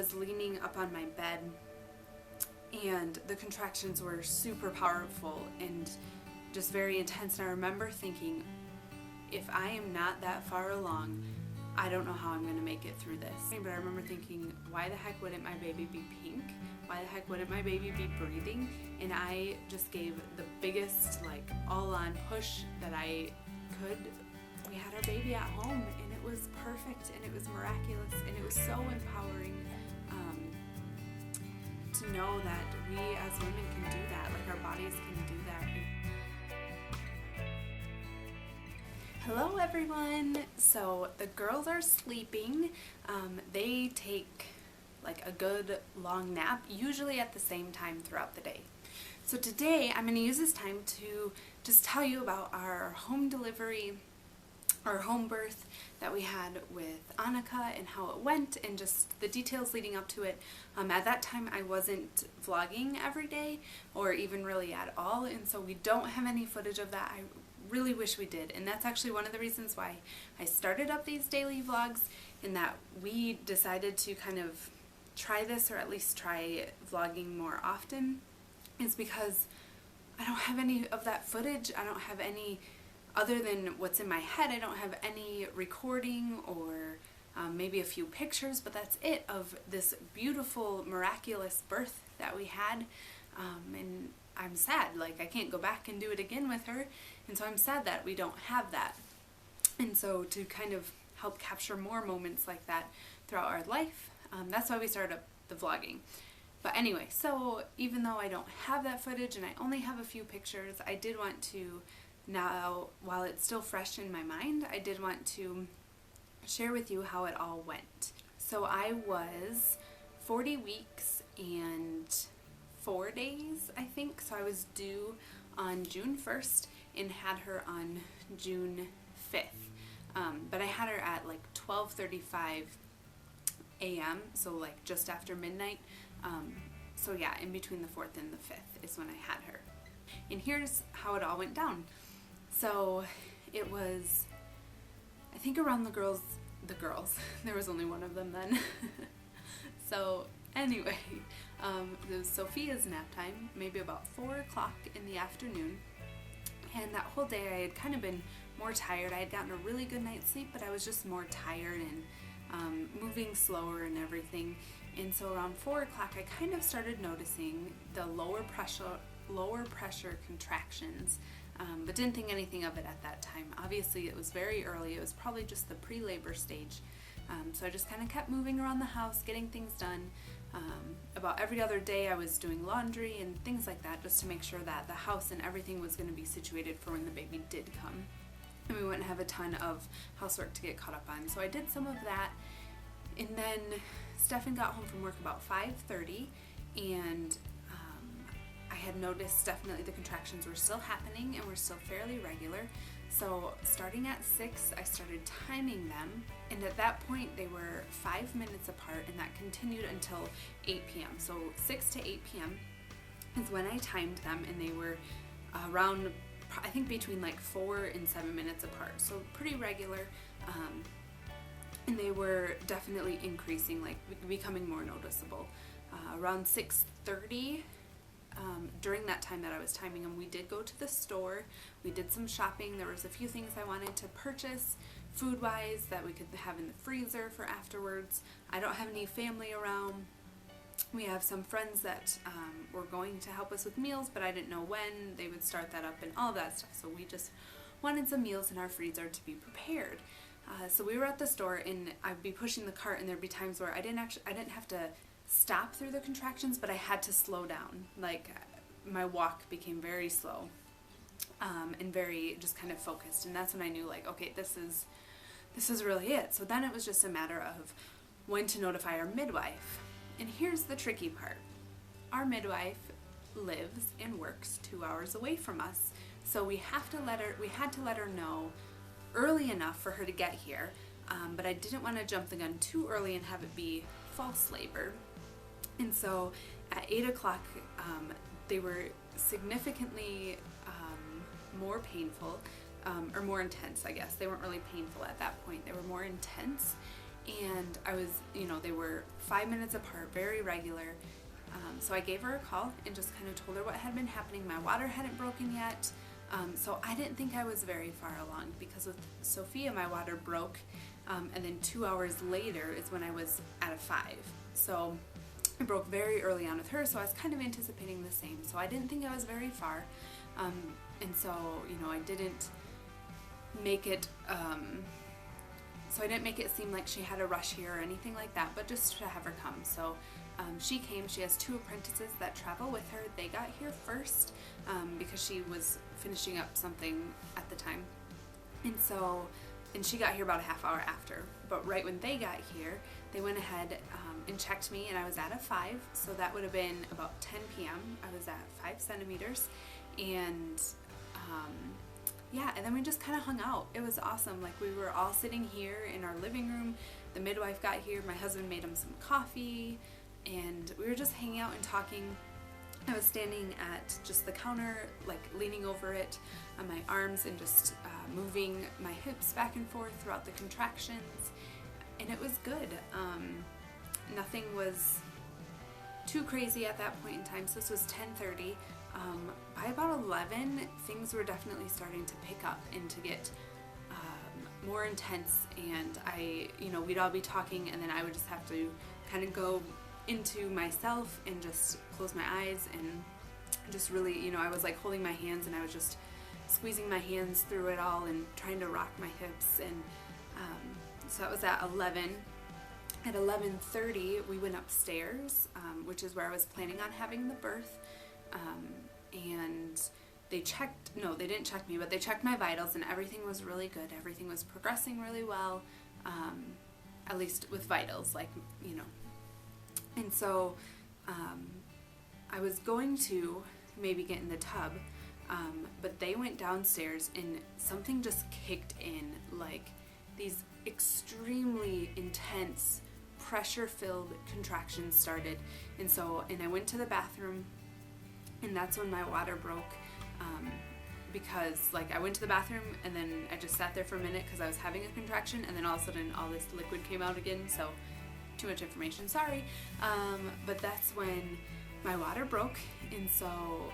was leaning up on my bed, and the contractions were super powerful and just very intense. And I remember thinking, if I am not that far along, I don't know how I'm going to make it through this. But I remember thinking, why the heck wouldn't my baby be pink? Why the heck wouldn't my baby be breathing? And I just gave the biggest, like, all-on push that I could. We had our baby at home, and it was perfect, and it was miraculous, and it was so empowering to know that we as women can do that, like our bodies can do that. Hello everyone! So the girls are sleeping. They take like a good long nap, usually at the same time throughout the day. So today I'm going to use this time to just tell you about our home delivery, our home birth that we had with Annika and how it went and just the details leading up to it. At that time I wasn't vlogging every day or even really at all, and so we don't have any footage of that. I really wish we did, and that's actually one of the reasons why I started up these daily vlogs, in that we decided to kind of try this, or at least try vlogging more often, is because I don't have any of that footage. I don't have any, other than what's in my head, I don't have any recording or maybe a few pictures, but that's it, of this beautiful, miraculous birth that we had. And I'm sad, like I can't go back and do it again with her, and so I'm sad that we don't have that. And so to kind of help capture more moments like that throughout our life, that's why we started up the vlogging. But anyway, so even though I don't have that footage and I only have a few pictures, I did want to now, while it's still fresh in my mind, I did want to share with you how it all went. So I was 40 weeks and 4 days, I think. So I was due on June 1st and had her on June 5th. But I had her at like 12:35 a.m., so like just after midnight. So yeah, in between the 4th and the 5th is when I had her. And here's how it all went down. So it was, I think around the girls, there was only one of them then. So anyway, it was Sophia's nap time, maybe about 4 o'clock in the afternoon. And that whole day I had kind of been more tired. I had gotten a really good night's sleep, but I was just more tired and moving slower and everything. And so around 4 o'clock I kind of started noticing the lower pressure contractions, but didn't think anything of it at that time. Obviously it was very early. It was probably just the pre-labor stage. So I just kind of kept moving around the house, getting things done. About every other day I was doing laundry and things like that, just to make sure that the house and everything was going to be situated for when the baby did come, and we wouldn't have a ton of housework to get caught up on. So I did some of that, and then Stefan got home from work about 5:30, and I had noticed definitely the contractions were still happening and were still fairly regular. So starting at 6, I started timing them, and at that point they were 5 minutes apart, and that continued until 8 p.m. So 6 to 8 p.m. is when I timed them, and they were around, I think, between like 4 and 7 minutes apart, so pretty regular, and they were definitely increasing, like becoming more noticeable. Around 6:30, during that time that I was timing them, we did go to the store. We did some shopping. There was a few things I wanted to purchase food-wise that we could have in the freezer for afterwards. I don't have any family around. We have some friends that were going to help us with meals, but I didn't know when they would start that up and all that stuff. So we just wanted some meals in our freezer to be prepared. So we were at the store, and I'd be pushing the cart, and there'd be times where I didn't have to stop through the contractions, but I had to slow down. Like my walk became very slow, and very just kind of focused, and that's when I knew, like, okay, this is really it. So then it was just a matter of when to notify our midwife. And here's the tricky part. Our midwife lives and works 2 hours away from us, so we had to let her know early enough for her to get here, but I didn't want to jump the gun too early and have it be false labor. And so at 8 o'clock, they were significantly more painful, or more intense, I guess. They weren't really painful at that point. They were more intense, and I was, they were 5 minutes apart, very regular. So I gave her a call and just kind of told her what had been happening. My water hadn't broken yet, so I didn't think I was very far along, because with Sophia my water broke, and then 2 hours later is when I was at a 5. So it broke very early on with her, so I was kind of anticipating the same. So I didn't think I was very far, and so I didn't make it seem like she had a rush here or anything like that, but just to have her come. So she came. She has 2 apprentices that travel with her. They got here first because she was finishing up something at the time, and she got here about a half hour after. But right when they got here, they went ahead and checked me, and I was at a 5, so that would have been about 10 p.m. I was at 5 centimeters, and yeah, and then we just kind of hung out. It was awesome. Like, we were all sitting here in our living room. The midwife got here. My husband made him some coffee, and we were just hanging out and talking. I was standing at just the counter, like leaning over it on my arms and just moving my hips back and forth throughout the contractions, and it was good. Nothing was too crazy at that point in time. So this was 10:30. By about 11, things were definitely starting to pick up and to get more intense, and we'd all be talking, and then I would just have to kind of go into myself and just close my eyes and just really, I was like holding my hands, and I was just squeezing my hands through it all and trying to rock my hips, and so that was at 11. At 11:30, we went upstairs, which is where I was planning on having the birth, and they didn't check me, but they checked my vitals, and everything was really good. Everything was progressing really well, at least with vitals, and so I was going to maybe get in the tub, but they went downstairs, and something just kicked in, like these extremely intense pressure-filled contractions started, and I went to the bathroom, and that's when my water broke, because I went to the bathroom, and then I just sat there for a minute because I was having a contraction, and then all of a sudden all this liquid came out again. So too much information, sorry, but that's when my water broke. And so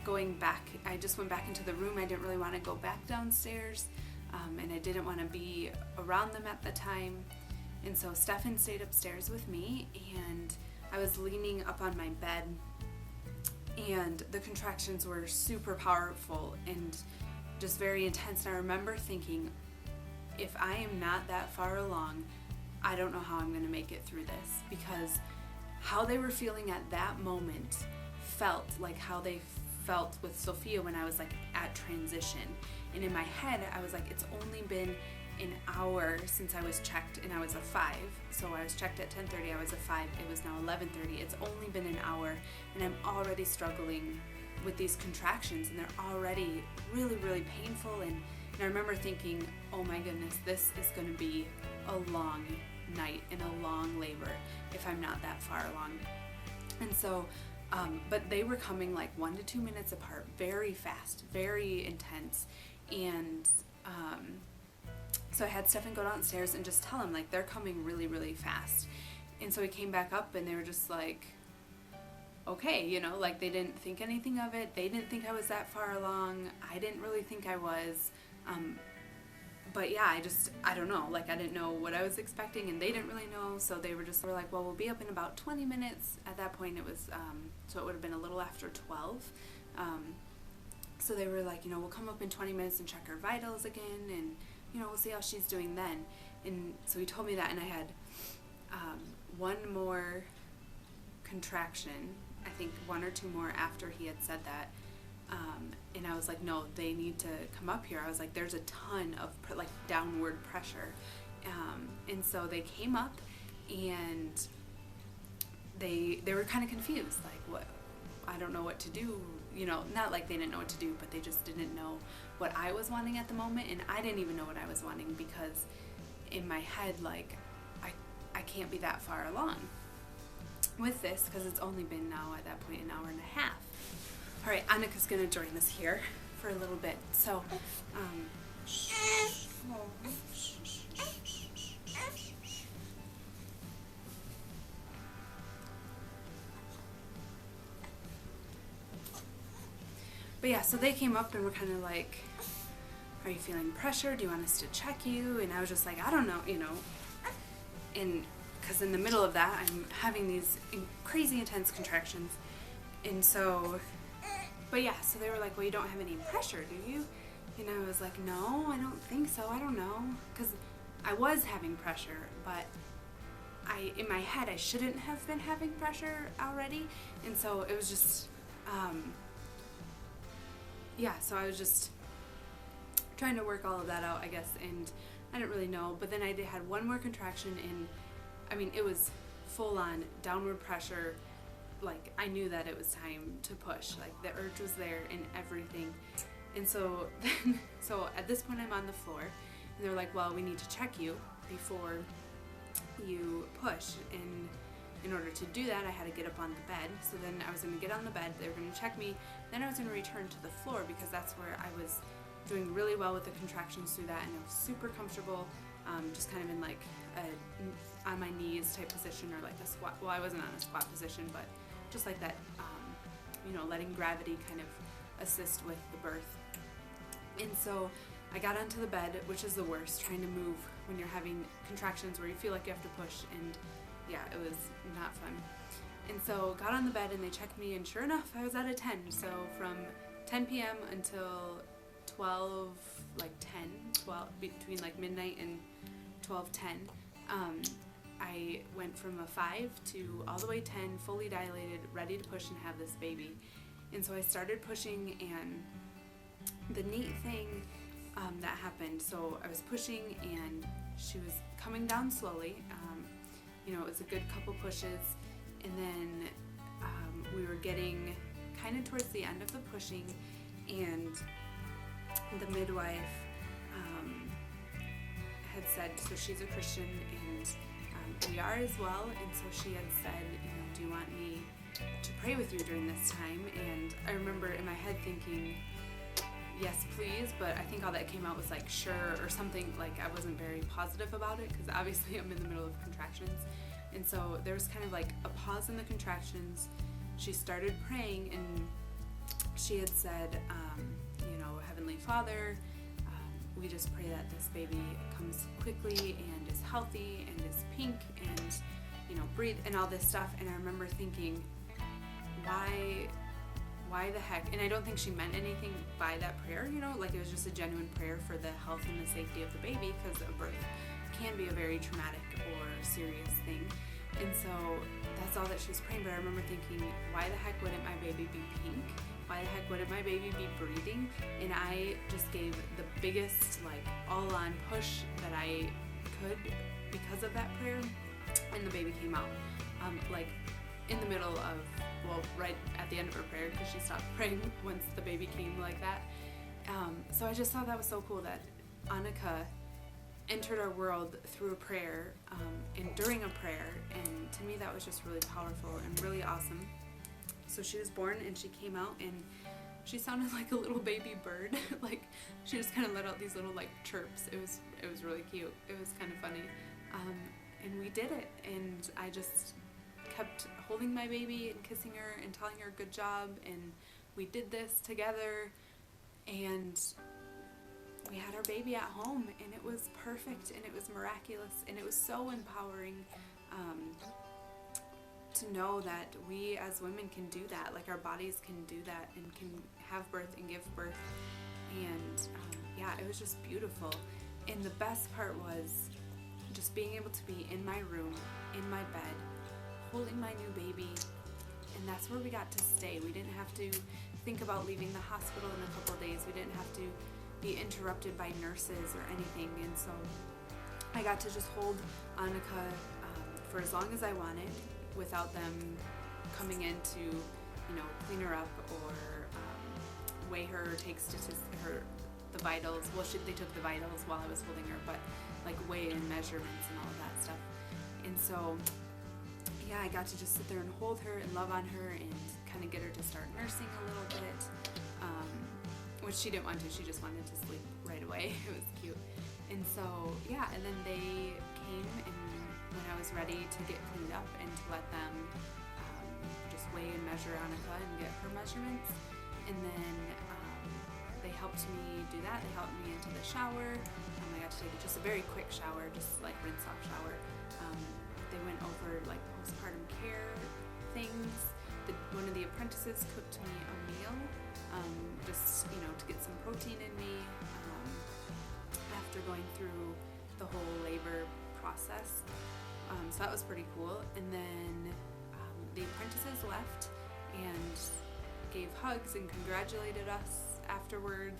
going back, I just went back into the room. I didn't really want to go back downstairs, and I didn't want to be around them at the time. And so Stefan stayed upstairs with me, and I was leaning up on my bed, and the contractions were super powerful and just very intense. And I remember thinking, if I am not that far along, I don't know how I'm going to make it through this, because how they were feeling at that moment felt like how they felt with Sophia when I was at transition. And in my head, I was like, it's only been an hour since I was checked, and I was a 5. So I was checked at 10:30, I was a 5. It was now 11:30. It's only been an hour, and I'm already struggling with these contractions, and they're already really, really painful. And I remember thinking, oh my goodness, this is going to be a long night and a long labor if I'm not that far along. And so, but they were coming 1 to 2 minutes apart, very fast, very intense. And so I had Stefan go downstairs and just tell him, they're coming really, really fast. And so he came back up, and they were just okay, they didn't think anything of it. They didn't think I was that far along. I didn't really think I was. But yeah, I don't know. I didn't know what I was expecting, and they didn't really know. So they were like, well, we'll be up in about 20 minutes. At that point, it was, so it would have been a little after 12. So they were like, we'll come up in 20 minutes and check her vitals again, and, we'll see how she's doing then. And so he told me that, and I had one more contraction, I think 1 or 2 more after he had said that. And I was like, no, they need to come up here. I was like, there's a ton of downward pressure. And so they came up, and they were kind of confused, what, I don't know what to do. Not like they didn't know what to do, but they just didn't know what I was wanting at the moment, and I didn't even know what I was wanting, because in my head, I can't be that far along with this, because it's only been now at that point an hour and a half. All right, Annika's gonna join us here for a little bit. So, but yeah, so they came up and were kind of like, are you feeling pressure? Do you want us to check you? And I was just like, I don't know, and because in the middle of that, I'm having these crazy intense contractions. And so, but yeah, so they were like, well, you don't have any pressure, do you? And I was like, no, I don't think so. I don't know. Because I was having pressure, but in my head, I shouldn't have been having pressure already. And so it was just, so I was just trying to work all of that out, I guess. And I didn't really know. But then I had one more contraction, and it was full on downward pressure. Like, I knew that it was time to push. Like, the urge was there and everything. And so at this point I'm on the floor, and they're like, well, we need to check you before you push. And in order to do that, I had to get up on the bed. So then I was going to get on the bed, they were going to check me, then I was going to return to the floor, because that's where I was doing really well with the contractions through that, and I was super comfortable, just kind of in like a on my knees type position, or like a squat. Well, I wasn't on a squat position, but just like that, letting gravity kind of assist with the birth. And so I got onto the bed, which is the worst, trying to move when you're having contractions where you feel like you have to push, and yeah, it was not fun. And so got on the bed, and they checked me, and sure enough, I was at a 10. So from 10 p.m. until 12, between like midnight and 12:10, I went from a 5 to all the way 10, fully dilated, ready to push and have this baby. And so I started pushing, and the neat thing that happened, so I was pushing, and she was coming down slowly. It was a good couple pushes, and then we were getting kind of towards the end of the pushing, and the midwife had said, so she's a Christian, and we are as well, and so she had said, do you want me to pray with you during this time? And I remember in my head thinking, yes, please, but I think all that came out was like, sure, or something. Like, I wasn't very positive about it, because obviously I'm in the middle of contractions. And so there was kind of like a pause in the contractions. She started praying, and she had said, Heavenly Father, we just pray that this baby comes quickly and is healthy and is pink and, breathe and all this stuff. And I remember thinking, why the heck? And I don't think she meant anything by that prayer, like it was just a genuine prayer for the health and the safety of the baby, because a birth can be a very traumatic or serious thing. And so that's all that she was praying. But I remember thinking, why the heck wouldn't my baby be pink? Why the heck wouldn't my baby be breathing? And I just gave the biggest, like, all-on push that I could because of that prayer, and the baby came out, in the middle of, right at the end of her prayer, because she stopped praying once the baby came like that. So I just thought that was so cool that Annika entered our world through a prayer, and during a prayer, and to me that was just really powerful and really awesome. So she was born, and she came out, and she sounded like a little baby bird. Like, she just kind of let out these little like chirps. It was really cute. It was kind of funny, and we did it. And I just kept holding my baby and kissing her and telling her good job. And we did this together, and we had our baby at home, and it was perfect, and it was miraculous, and it was so empowering. To know that we as women can do that, like our bodies can do that and can have birth and give birth, and it was just beautiful. And the best part was just being able to be in my room, in my bed, holding my new baby, and that's where we got to stay. We didn't have to think about leaving the hospital in a couple of days. We didn't have to be interrupted by nurses or anything, and so I got to just hold Annika for as long as I wanted, without them coming in to, clean her up or weigh her, take the vitals. Well, they took the vitals while I was holding her, but like weigh and measurements and all of that stuff. And so, I got to just sit there and hold her and love on her and kind of get her to start nursing a little bit, which she didn't want to. She just wanted to sleep right away. It was cute. And so, and then they came, and when I was ready to get cleaned up and to let them just weigh and measure Annika and get her measurements, and then helped me do that. They helped me into the shower. I got to take just a very quick shower, just like rinse off shower. They went over like postpartum care things. One of the apprentices cooked me a meal, just to get some protein in me after going through the whole labor process. So that was pretty cool. And then the apprentices left and gave hugs and congratulated us afterward.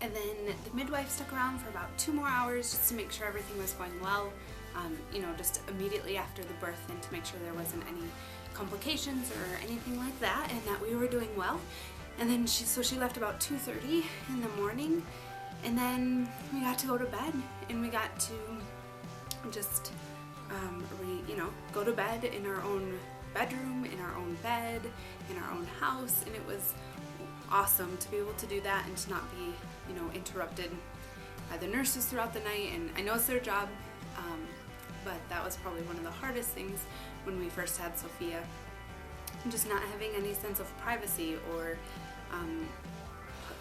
And then the midwife stuck around for about 2 more hours just to make sure everything was going well, just immediately after the birth, and to make sure there wasn't any complications or anything like that, and that we were doing well. And then she left about 2:30 in the morning, and then we got to go to bed, and we got to just go to bed in our own bedroom, in our own bed, in our own house, and it was awesome to be able to do that and to not be interrupted by the nurses throughout the night. And I know it's their job, but that was probably one of the hardest things when we first had Sophia, just not having any sense of privacy or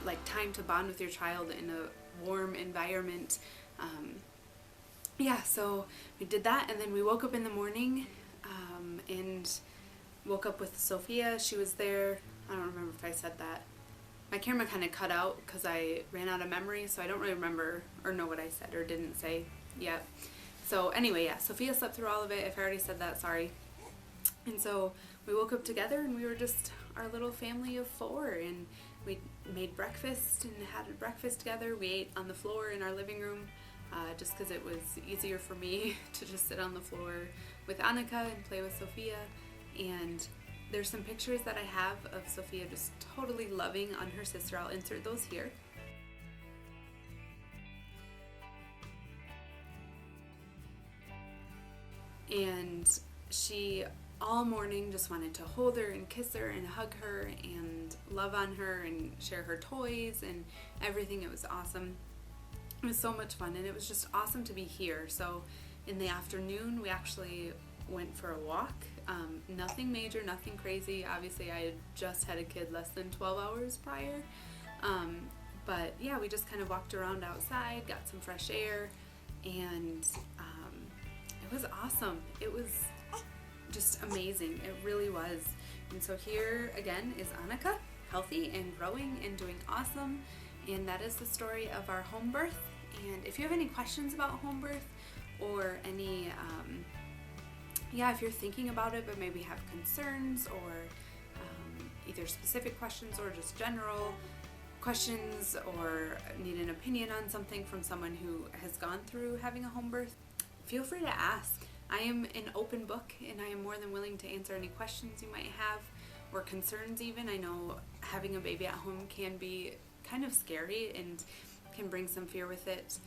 like time to bond with your child in a warm environment. So we did that, and then we woke up in the morning and woke up with Sophia. She was there. I don't remember if I said that. My camera kind of cut out because I ran out of memory, so I don't really remember or know what I said or didn't say yet. So anyway, Sophia slept through all of it. If I already said that, sorry. And so we woke up together, and we were just our little family of 4, and we made breakfast and had breakfast together. We ate on the floor in our living room, just because it was easier for me to just sit on the floor with Annika and play with Sophia. And there's some pictures that I have of Sophia just totally loving on her sister. I'll insert those here. And she all morning just wanted to hold her and kiss her and hug her and love on her and share her toys and everything. It was awesome. It was so much fun, and it was just awesome to be here. So in the afternoon, we actually went for a walk. Nothing major, nothing crazy. Obviously, I had just had a kid less than 12 hours prior. But yeah, we just kind of walked around outside, got some fresh air, and it was awesome. It was just amazing. It really was. And so here again is Annika, healthy and growing and doing awesome. And that is the story of our home birth. And if you have any questions about home birth, or any if you're thinking about it but maybe have concerns, or either specific questions or just general questions, or need an opinion on something from someone who has gone through having a home birth, feel free to ask. I am an open book, and I am more than willing to answer any questions you might have, or concerns even. I know having a baby at home can be kind of scary and can bring some fear with it.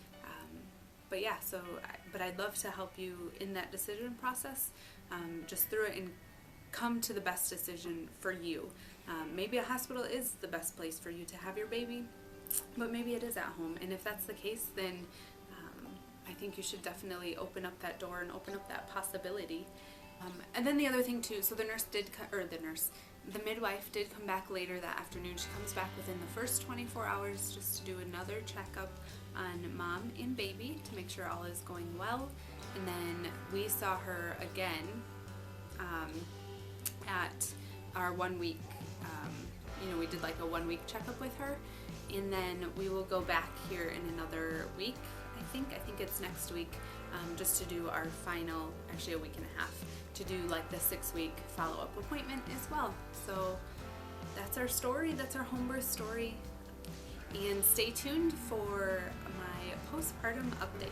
But I'd love to help you in that decision process, just through it, and come to the best decision for you. Maybe a hospital is the best place for you to have your baby, but maybe it is at home. And if that's the case, then I think you should definitely open up that door and open up that possibility. And then the other thing too, so the midwife did come back later that afternoon. She comes back within the first 24 hours just to do another checkup on mom and baby to make sure all is going well. And then we saw her again at our 1 week, we did like a 1 week checkup with her. And then we will go back here in another week. I think it's next week, just to do our final, actually a week and a half, to do like the 6-week follow-up appointment as well. So that's our story, that's our home birth story, and stay tuned for my postpartum update.